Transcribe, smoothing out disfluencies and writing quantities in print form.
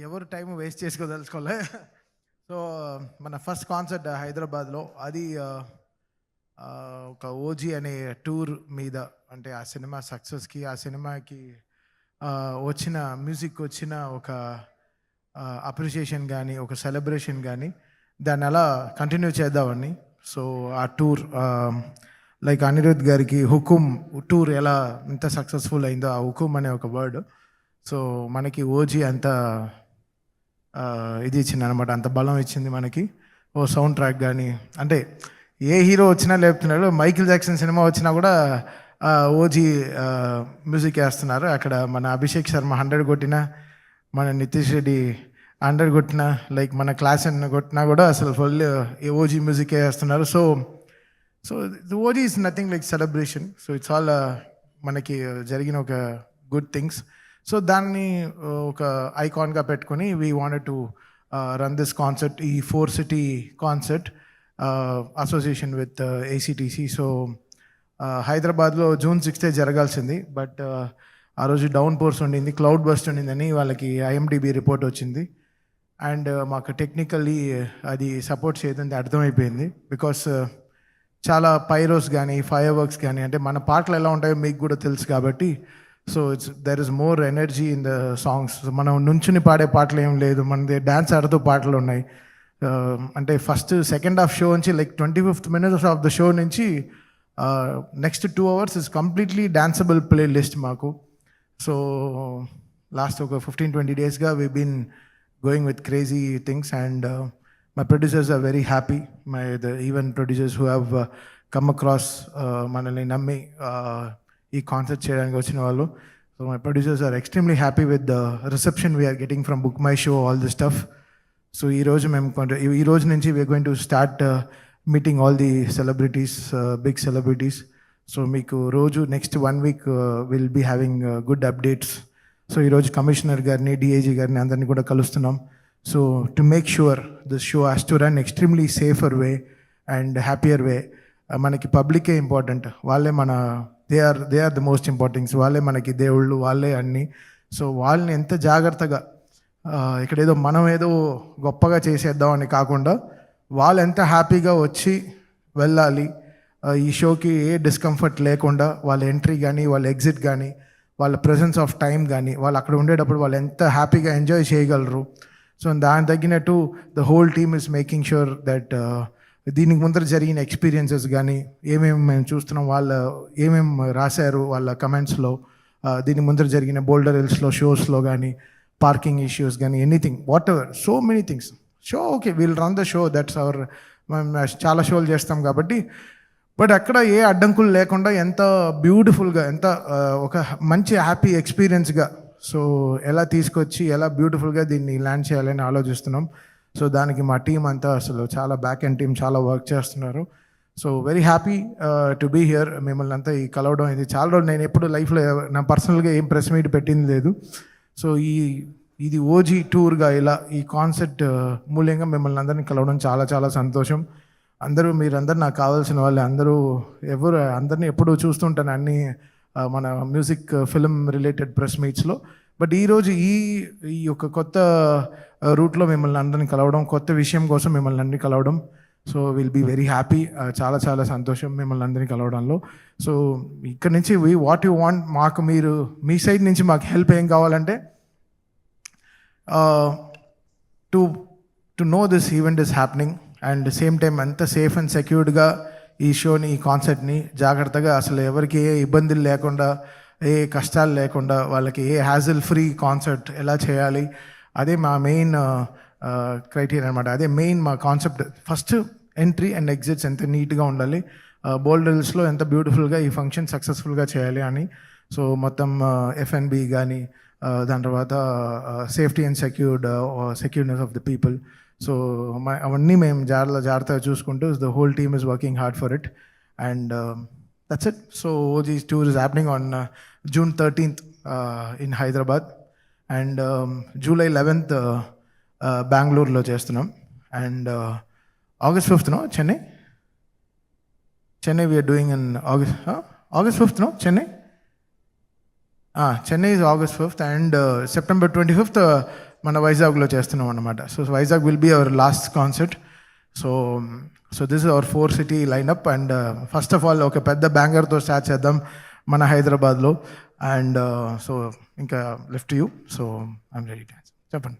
ఎవరు time waste చేసుకోదలుచుకోలే. So మన first concert హైదరాబాద్లో అది ఒక ఓజీ అనే టూర్ మీద, అంటే ఆ సినిమా సక్సెస్కి, ఆ సినిమాకి వచ్చిన మ్యూజిక్ వచ్చిన ఒక అప్రిషియేషన్ కానీ, ఒక సెలబ్రేషన్ కానీ, దాన్ని అలా కంటిన్యూ చేద్దామని. సో ఆ టూర్ లైక్ అనిరుద్ గారికి హుకుమ్ టూర్ ఎలా ఎంత సక్సెస్ఫుల్ అయిందో, ఆ హుకుమ్ అనే ఒక వర్డ్ సో మనకి ఓజీ అంత ఇది ఇచ్చింది అనమాట, అంత బలం ఇచ్చింది మనకి. ఓ సౌండ్ ట్రాక్ కానీ, అంటే ఏ హీరో వచ్చినా లేపుతున్నాడు, మైకిల్ జాక్సన్ సినిమా వచ్చినా కూడా ఓజీ మ్యూజిక్ వేస్తున్నారు. అక్కడ మన అభిషేక్ శర్మ 100 కొట్టినా, మన నితీష్ రెడ్డి 100 కొట్టినా, లైక్ మన క్లాస్ అన్న కొట్టినా కూడా అసలు ఫుల్ ఓజీ మ్యూజిక్ వేస్తున్నారు. So so the OG is nothing like celebration. So it's all మనకి జరిగిన ఒక గుడ్ థింగ్స్. సో దాన్ని ఒక ఐకాన్గా పెట్టుకొని we wanted to run this concert, ఈ 4 city concert association with ఏసీటీసీ. So హైదరాబాద్లో June 6th జరగాల్సింది, బట్ ఆ రోజు డౌన్ పోర్స్ ఉండింది, క్లౌడ్ బస్ట్ ఉండిందని వాళ్ళకి IMDb రిపోర్ట్ వచ్చింది. అండ్ మాకు టెక్నికల్లీ అది సపోర్ట్ చేయదని అర్థమైపోయింది. బికాస్ చాలా పైరోస్ కానీ, ఫైర్ వర్క్స్ కానీ, అంటే మన పాటలు ఎలా ఉంటాయో మీకు కూడా తెలుసు కాబట్టి, so there is more energy in the songs. మనం నుంచుని పాడే పాటలు ఏం లేదు, మనది డ్యాన్స్ ఆడుతూ పాటలు ఉన్నాయి. అంటే ఫస్ట్ సెకండ్ హాఫ్ షో నుంచి like 25th minute of the show నుంచి next 2 hours is completely danceable playlist మాకు. సో లాస్ట్ ఒక 15-20 daysగా we been going with crazy things. And my producers are very happy, the even producers who have come across మనల్ని నమ్మి ఈ concert చేయడానికి వచ్చిన వాళ్ళు. So my producers are extremely happy with the reception we're getting from BookMyShow, all the stuff. So ఈ రోజు నుంచి we're going to start meeting all the celebrities, big celebrities. So మీకు రోజు next 1 week will be having good updates. So ఈరోజు commissioner గారిని, DIG గారిని అందరినీ కూడా కలుస్తున్నాం. So to make sure this show has to run extremely safer way and happier వే. మనకి పబ్లికే ఇంపార్టెంట్, వాళ్ళే మన they are the most importants, వాళ్ళే మనకి దేవుళ్ళు, వాళ్ళే అన్నీ. సో వాళ్ళని ఎంత జాగ్రత్తగా, ఇక్కడేదో మనం ఏదో గొప్పగా చేసేద్దాం అని కాకుండా, వాళ్ళు ఎంత హ్యాపీగా వచ్చి వెళ్ళాలి, ఈ షోకి ఏ డిస్కంఫర్ట్ లేకుండా వాళ్ళ ఎంట్రీ కానీ, వాళ్ళ ఎగ్జిట్ కానీ, వాళ్ళ ప్రెజెన్స్ ఆఫ్ టైం కానీ, వాళ్ళు అక్కడ ఉండేటప్పుడు వాళ్ళు ఎంత హ్యాపీగా ఎంజాయ్ చేయగలరు. సో దానికి తగ్గినట్టు the whole team is making sure that దీనికి ముందర జరిగిన ఎక్స్పీరియన్సెస్ కానీ, ఏమేమి మేము చూస్తున్నాం, వాళ్ళు ఏమేమి రాశారు వాళ్ళ కమెంట్స్లో, దీని ముందర జరిగిన బోల్డర్ హిల్స్లో షోస్లో కానీ, పార్కింగ్ ఇష్యూస్ కానీ, anything, what ever, so many things. Show okay, will run the show, that's our, మేము చాలా షోలు చేస్తాం కాబట్టి. బట్ అక్కడ ఏ అడ్డంకులు లేకుండా ఎంత బ్యూటిఫుల్గా, ఎంత ఒక మంచి హ్యాపీ ఎక్స్పీరియన్స్గా, సో ఎలా తీసుకొచ్చి ఎలా బ్యూటిఫుల్గా దీన్ని ల్యాండ్ చేయాలని ఆలోచిస్తున్నాం. సో దానికి మా టీం అంతా అసలు చాలా బ్యాక్ అండ్ టీం చాలా వర్క్ చేస్తున్నారు. So very happy to be here. మిమ్మల్ని అంతా ఈ కలవడం ఇది చాలా రోజులు, నేను ఎప్పుడు లైఫ్లో నా పర్సనల్గా ఏం ప్రెస్ మీట్ పెట్టింది లేదు. సో ఇది ఓజీ టూర్గా ఇలా ఈ కాన్సెప్ట్ మూల్యంగా మిమ్మల్ని అందరినీ కలవడం చాలా చాలా సంతోషం. మీరందరూ నాకు కావాల్సిన వాళ్ళు, అందరినీ ఎప్పుడూ చూస్తుంటాను అన్ని మన మ్యూజిక్ ఫిల్మ్ రిలేటెడ్ ప్రెస్ మీట్స్లో. బట్ ఈరోజు ఈ యొక్క కొత్త రూట్లో మిమ్మల్ని అందరినీ కలవడం, కొత్త విషయం కోసం మిమ్మల్ని అందరినీ కలవడం, so will be very happy. చాలా చాలా సంతోషం మిమ్మల్ని అందరినీ కలవడంలో. సో ఇక్కడ నుంచి వాట్ యు వాంట్, మాకు మీరు మీ సైడ్ నుంచి మాకు హెల్ప్ ఏం కావాలంటే, to know this event is happening and same time అంత సేఫ్ అండ్ సెక్యూర్డ్గా ఈ షోని, ఈ కాన్సర్ట్ని జాగ్రత్తగా, అసలు ఎవరికి ఏ ఇబ్బందులు లేకుండా, ఏ కష్టాలు లేకుండా, వాళ్ళకి ఏ హ్యాజిల్ ఫ్రీ కాన్సర్ట్ ఎలా చేయాలి, అదే మా మెయిన్ క్రైటీరియా అనమాట. అదే మెయిన్ మా concept. First entry and exits ఎంత నీట్గా ఉండాలి, బోల్డర్ హిల్స్లో ఎంత బ్యూటిఫుల్గా ఈ ఫంక్షన్ సక్సెస్ఫుల్గా చేయాలి అని. సో మొత్తం F&B కానీ, దాని తర్వాత safety and secureness of the people. So అవన్నీ మేము జాగ్రత్తగా చూసుకుంటూ the whole team is working hard for it and that's it. So OG's tour is happening on June 13th in Hyderabad and July 11th బెంగళూరులో చేస్తున్నాం. And August 5th Chennai we're doing in August 5th Chennai is August 5th and September 25th మన వైజాగ్లో చేస్తున్నాం అనమాట. So Vizag will be our last concert. So this is our 4 city lineup. And first of all ఒక పెద్ద బ్యాంగర్తో start చేద్దాం మన హైదరాబాద్లో. అండ్ సో ఇంకా left you. So I'm ready to చెప్పండి.